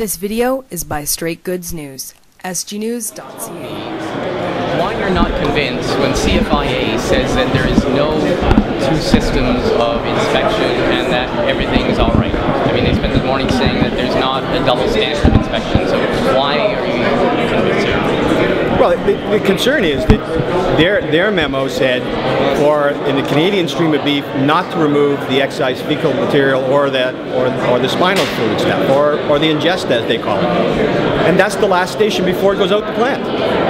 This video is by Straight Goods News, SGNews.ca. Why you're not convinced when CFIA says that there is no two systems of inspection and that everything is all right. I mean, they spent the morning saying that there's not a double standard of inspection, so why are you convinced here? Well, the concern is that their memo said, in the Canadian stream of beef, not to remove the excise fecal material or the spinal fluid stuff, or the ingest as they call it. And that's the last station before it goes out the plant.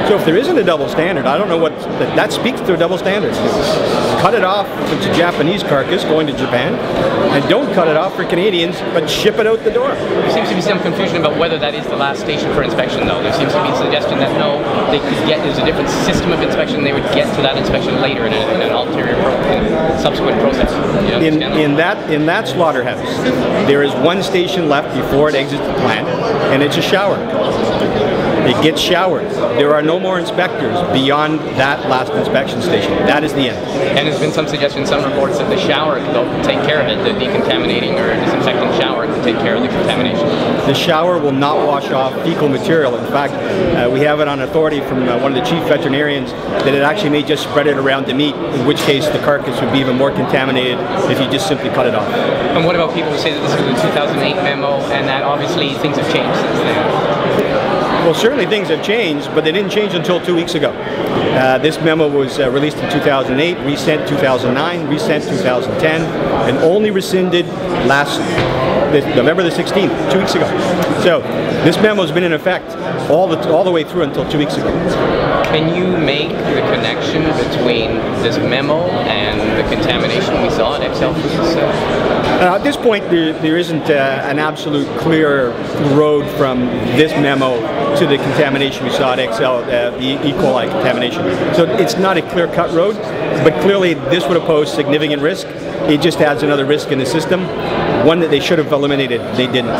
So if there isn't a double standard, I don't know what that speaks to a double standard. Cut it off if it's a Japanese carcass going to Japan, and don't cut it off for Canadians, but ship it out the door. There seems to be some confusion about whether that is the last station for inspection, though. There seems to be a suggestion that no, there's a different system of inspection. They would get to that inspection later in an ulterior subsequent process. In that slaughterhouse, there is one station left before it exits the plant, and it's a shower. It gets showered. There are no more inspectors beyond that last inspection station. That is the end. And there's been some suggestion, some reports that the shower can take care of it, the decontaminating or disinfecting shower can take care of the contamination. The shower will not wash off fecal material. In fact, we have it on authority from one of the chief veterinarians that it actually may just spread it around the meat, in which case the carcass would be even more contaminated if you just simply cut it off. And what about people who say that this was a 2008 memo and that obviously things have changed since then? Well, certainly things have changed, but they didn't change until 2 weeks ago. This memo was released in 2008, resent 2009, resent 2010, and only rescinded November the 16th, 2 weeks ago. So this memo has been in effect all the way through until 2 weeks ago. Can you make the connection between this memo and the contamination we saw at XL Foods? At this point, there isn't an absolute clear road from this memo to the contamination we saw at XL, the E. coli contamination. So it's not a clear-cut road, but clearly this would have posed significant risk. It just adds another risk in the system, one that they should have eliminated. They didn't.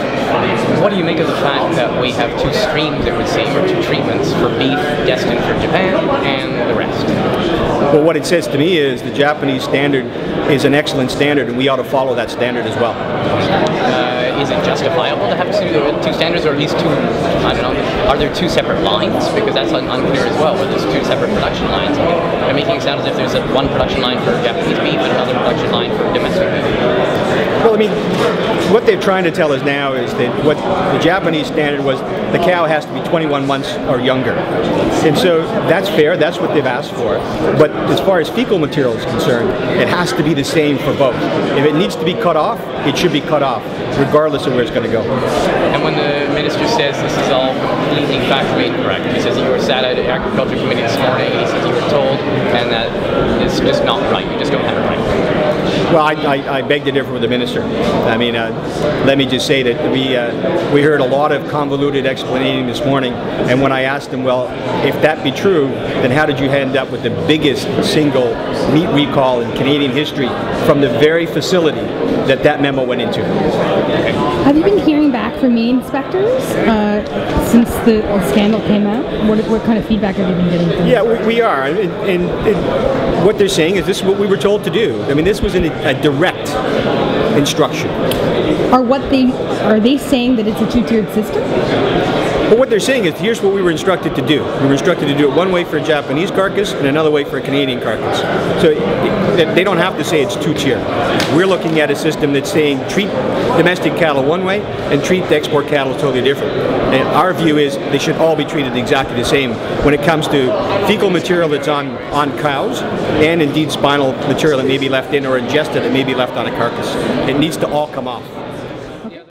What do you make of the fact that we have two streams, it would seem, or two treatments for beef destined for Japan and the rest? Well, what it says to me is the Japanese standard is an excellent standard, and we ought to follow that standard as well. Is it justifiable to have two standards, or at least two, I don't know, are there two separate lines? Because that's unclear as well, whether there's two separate production lines. They're making it sound as if there's one production line for Japanese beef and another production line for domestic beef. Well, I mean, what they're trying to tell us now is that what the Japanese standard was, the cow has to be 21 months or younger. And so that's fair, that's what they've asked for. But as far as fecal material is concerned, it has to be the same for both. If it needs to be cut off, it should be cut off, regardless of where it's going to go. And when the minister says this is all completely factually incorrect, he says that you were sat at the Agriculture Committee this morning, and he says you were told, and that it's just not right, you just don't have it right. Well, I beg to differ with the minister. I mean, let me just say that we heard a lot of convoluted explaining this morning, and when I asked him, well, if that be true, then how did you end up with the biggest single meat recall in Canadian history from the very facility that memo went into? Have you been hearing back from meat inspectors since the scandal came out? What kind of feedback have you been getting from them? Yeah, we are. And what they're saying is this is what we were told to do. I mean, this was a direct instruction. Are they saying that it's a two-tiered system? Well, what they're saying is, here's what we were instructed to do. We were instructed to do it one way for a Japanese carcass and another way for a Canadian carcass. So they don't have to say it's two-tier. We're looking at a system that's saying treat domestic cattle one way and treat the export cattle totally different. And our view is they should all be treated exactly the same when it comes to fecal material that's on cows and indeed spinal material that may be left in or ingested that may be left on a carcass. It needs to all come off.